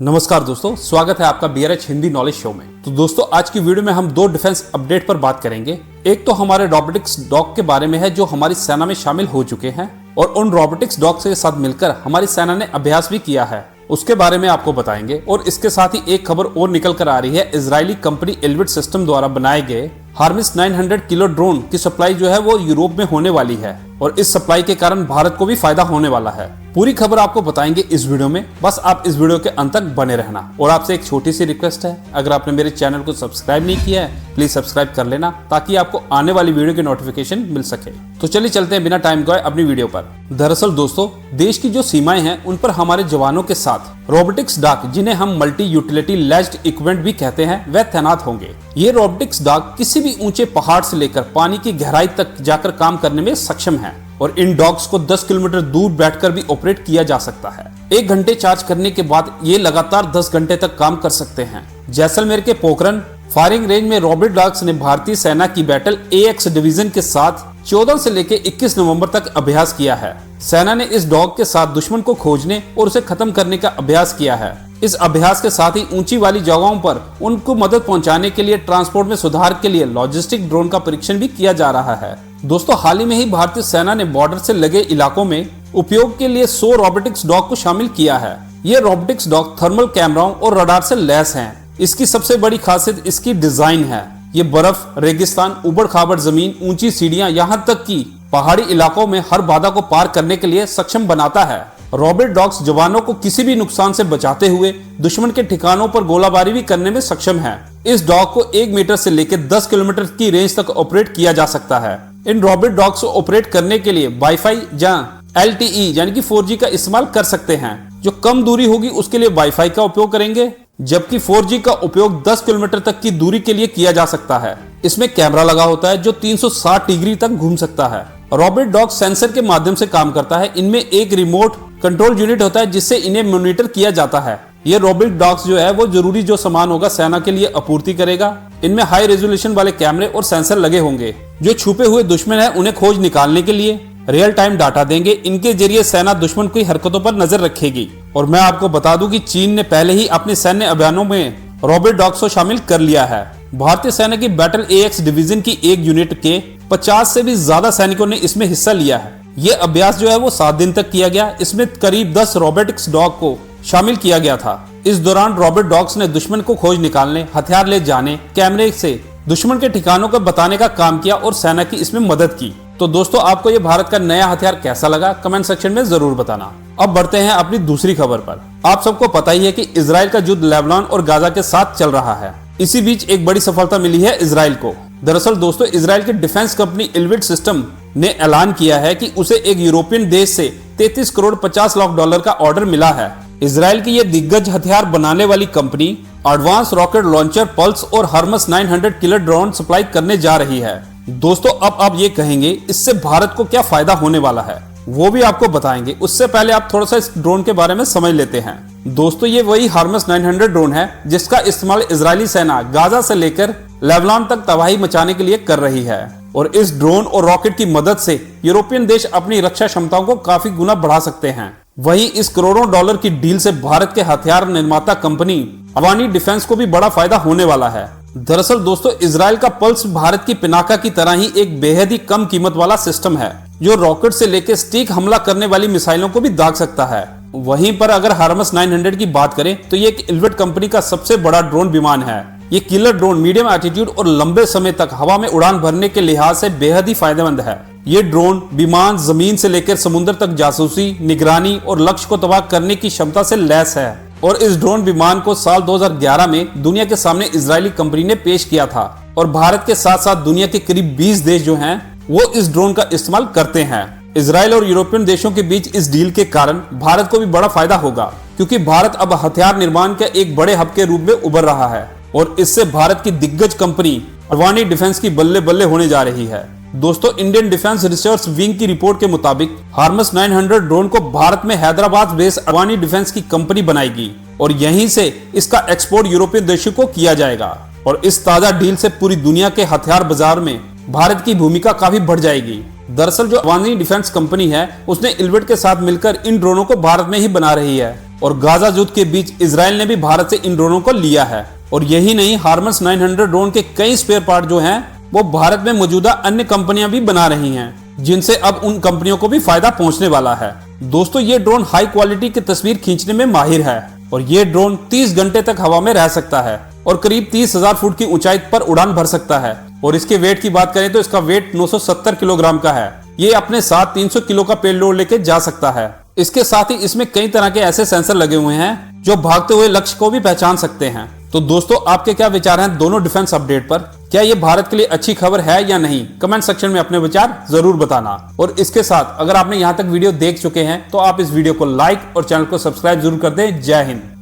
नमस्कार दोस्तों, स्वागत है आपका BRH हिंदी नॉलेज शो में। तो दोस्तों, आज की वीडियो में हम दो डिफेंस अपडेट पर बात करेंगे। एक तो हमारे रोबोटिक्स डॉग के बारे में है जो हमारी सेना में शामिल हो चुके हैं और उन रोबोटिक्स डॉग के साथ मिलकर हमारी सेना ने अभ्यास भी किया है, उसके बारे में आपको बताएंगे। और इसके साथ ही एक खबर और निकल कर आ रही है, इजरायली कंपनी एल्विट सिस्टम द्वारा बनाए गए हार्मिस 900 किलो ड्रोन की सप्लाई जो है वो यूरोप में होने वाली है और इस सप्लाई के कारण भारत को भी फायदा होने वाला है। पूरी खबर आपको बताएंगे इस वीडियो में, बस आप इस वीडियो के अंत तक बने रहना। और आपसे एक छोटी सी रिक्वेस्ट है, अगर आपने मेरे चैनल को सब्सक्राइब नहीं किया है प्लीज सब्सक्राइब कर लेना ताकि आपको आने वाली वीडियो की नोटिफिकेशन मिल सके। तो चलिए चलते हैं बिना टाइम गवाए अपनी वीडियो पर। दरअसल दोस्तों, देश की जो सीमाएं हैं उन पर हमारे जवानों के साथ रोबोटिक्स डॉग, जिन्हें हम मल्टी यूटिलिटी लैज्ड इक्विपमेंट भी कहते हैं, वह तैनात होंगे। ये रोबोटिक्स डॉग किसी भी ऊंचे पहाड़ से लेकर पानी की गहराई तक जाकर काम करने में सक्षम है और इन डॉग्स को 10 किलोमीटर दूर बैठकर भी ऑपरेट किया जा सकता है। 1 घंटे चार्ज करने के बाद ये लगातार 10 घंटे तक काम कर सकते हैं। जैसलमेर के पोखरन फायरिंग रेंज में रोबोट डॉग्स ने भारतीय सेना की बैटल AX डिवीजन के साथ 14 से लेकर 21 नवंबर तक अभ्यास किया है। सेना ने इस डॉग के साथ दुश्मन को खोजने और उसे खत्म करने का अभ्यास किया है। इस अभ्यास के साथ ही ऊंची वाली जगहों पर उनको मदद पहुंचाने के लिए ट्रांसपोर्ट में सुधार के लिए लॉजिस्टिक ड्रोन का परीक्षण भी किया जा रहा है। दोस्तों, हाल ही में ही भारतीय सेना ने बॉर्डर से लगे इलाकों में उपयोग के लिए 100 रोबोटिक्स डॉग को शामिल किया है। ये रोबोटिक्स डॉग थर्मल कैमराओं और रडार से लैस हैं। इसकी सबसे बड़ी खासियत इसकी डिजाइन है। ये बर्फ, रेगिस्तान, उबड़ खाबड़ जमीन, ऊंची सीढ़ियां, यहाँ तक कि पहाड़ी इलाकों में हर बाधा को पार करने के लिए सक्षम बनाता है। रोबोट डॉग्स जवानों को किसी भी नुकसान से बचाते हुए दुश्मन के ठिकानों पर गोलाबारी भी करने में सक्षम है। इस डॉग को 1 मीटर से लेकर 10 किलोमीटर की रेंज तक ऑपरेट किया जा सकता है। इन रोबोट डॉग्स को ऑपरेट करने के लिए वाईफाई या LTE यानी कि 4G का इस्तेमाल कर सकते हैं। जो कम दूरी होगी उसके लिए वाईफाई का उपयोग करेंगे, जबकि 4G का उपयोग 10 किलोमीटर तक की दूरी के लिए किया जा सकता है। इसमें कैमरा लगा होता है जो 360 डिग्री तक घूम सकता है। रोबोट डॉग सेंसर के माध्यम से काम करता है। इनमें एक रिमोट कंट्रोल यूनिट होता है जिससे इन्हें मॉनिटर किया जाता है। ये रोबोट डॉग्स जो है वो जरूरी जो सामान होगा सेना के लिए आपूर्ति करेगा। इनमें हाई रेजोल्यूशन वाले कैमरे और सेंसर लगे होंगे जो छुपे हुए दुश्मन है उन्हें खोज निकालने के लिए रियल टाइम डाटा देंगे। इनके जरिए सेना दुश्मन की हरकतों पर नजर रखेगी। और मैं आपको बता दूं कि चीन ने पहले ही अपने सैन्य अभियानों में रोबोट डॉग्स को शामिल कर लिया है। भारतीय सेना की बैटल AX डिवीजन की एक यूनिट के 50 से भी ज्यादा सैनिकों ने इसमें हिस्सा लिया है। ये अभ्यास जो है वो 7 दिन तक किया गया। इसमें करीब 10 रोबोटिक्स डॉग को शामिल किया गया था। इस दौरान रोबोट डॉग्स ने दुश्मन को खोज निकालने, हथियार ले जाने, कैमरे से दुश्मन के ठिकानों को बताने का काम किया और सेना की इसमें मदद की। तो दोस्तों, आपको ये भारत का नया हथियार कैसा लगा कमेंट सेक्शन में जरूर बताना। अब बढ़ते हैं अपनी दूसरी खबर पर। आप सबको पता ही है कि इजराइल का युद्ध लेबनान और गाजा के साथ चल रहा है। इसी बीच एक बड़ी सफलता मिली है इजराइल को। दरअसल दोस्तों, इजराइल की डिफेंस कंपनी एल्विट सिस्टम ने ऐलान किया है कि उसे एक यूरोपियन देश से 33 करोड़ 50 लाख डॉलर का ऑर्डर मिला है। इजराइल की यह दिग्गज हथियार बनाने वाली company advance rocket launcher, pulse और हार्मस 900 किलो ड्रोन सप्लाई करने जा रही है। दोस्तों, अब आप ये कहेंगे इससे भारत को क्या फायदा होने वाला है, वो भी आपको बताएंगे। उससे पहले आप थोड़ा सा इस ड्रोन के बारे में समझ लेते हैं। दोस्तों, ये वही हार्मस 900 ड्रोन है जिसका इस्तेमाल इजरायली सेना गाजा से लेकर लेबनान तक तबाही मचाने के लिए कर रही है। और इस ड्रोन और रॉकेट की मदद से यूरोपियन देश अपनी रक्षा क्षमताओं को काफी गुना बढ़ा सकते हैं। वहीं इस करोड़ों डॉलर की डील से भारत के हथियार निर्माता कंपनी अवानी डिफेंस को भी बड़ा फायदा होने वाला है। दरअसल दोस्तों, इजराइल का पल्स भारत की पिनाका की तरह ही एक बेहद ही कम कीमत वाला सिस्टम है जो रॉकेट से लेकर स्टिक हमला करने वाली मिसाइलों को भी दाग सकता है। वहीं पर अगर हार्मस 900 की बात करें तो ये एक एल्विट कंपनी का सबसे बड़ा ड्रोन विमान है। ये किलर ड्रोन मीडियम एल्टीट्यूड और लंबे समय तक हवा में उड़ान भरने के लिहाज से बेहद ही फायदेमंद है। ये ड्रोन विमान जमीन से लेकर समुद्र तक जासूसी, निगरानी और लक्ष्य को तबाह करने की क्षमता से लैस है। और इस ड्रोन विमान को साल 2011 में दुनिया के सामने इजरायली कंपनी ने पेश किया था। और भारत के साथ साथ दुनिया के करीब 20 देश जो हैं वो इस ड्रोन का इस्तेमाल करते हैं। इजराइल और यूरोपियन देशों के बीच इस डील के कारण भारत को भी बड़ा फायदा होगा, क्योंकि भारत अब हथियार निर्माण के एक बड़े हब के रूप में उभर रहा है और इससे भारत की दिग्गज कंपनी अवानी डिफेंस की बल्ले बल्ले होने जा रही है। दोस्तों, इंडियन डिफेंस रिसर्च विंग की रिपोर्ट के मुताबिक हार्मस 900 ड्रोन को भारत में हैदराबाद बेस्ड अवानी डिफेंस की कंपनी बनाएगी और यहीं से इसका एक्सपोर्ट यूरोपियन देशों को किया जाएगा। और इस ताजा डील से पूरी दुनिया के हथियार बाजार में भारत की भूमिका काफी बढ़ जाएगी। दरअसल जो अवानी डिफेंस कंपनी है उसने एल्विट के साथ मिलकर इन ड्रोनों को भारत में ही बना रही है। और गाजा युद्ध के बीच इजराइल ने भी भारत से इन ड्रोनों को लिया है। और यही नहीं, हार्मस 900 ड्रोन के कई स्पेयर पार्ट जो हैं वो भारत में मौजूदा अन्य कंपनियां भी बना रही हैं, जिनसे अब उन कंपनियों को भी फायदा पहुंचने वाला है। दोस्तों, ये ड्रोन हाई क्वालिटी की तस्वीर खींचने में माहिर है और ये ड्रोन 30 घंटे तक हवा में रह सकता है और करीब 30,000 फुट की ऊंचाई पर उड़ान भर सकता है। और इसके वेट की बात करें तो इसका वेट 970 किलोग्राम का है। ये अपने साथ 300 किलो का पेलोड लेके जा सकता है। इसके साथ ही इसमें कई तरह के ऐसे सेंसर लगे हुए हैं जो भागते हुए लक्ष्य को भी पहचान सकते हैं। तो दोस्तों, आपके क्या विचार हैं दोनों डिफेंस अपडेट पर? क्या ये भारत के लिए अच्छी खबर है या नहीं? कमेंट सेक्शन में अपने विचार जरूर बताना। और इसके साथ अगर आपने यहाँ तक वीडियो देख चुके हैं तो आप इस वीडियो को लाइक और चैनल को सब्सक्राइब जरूर कर दें। जय हिंद।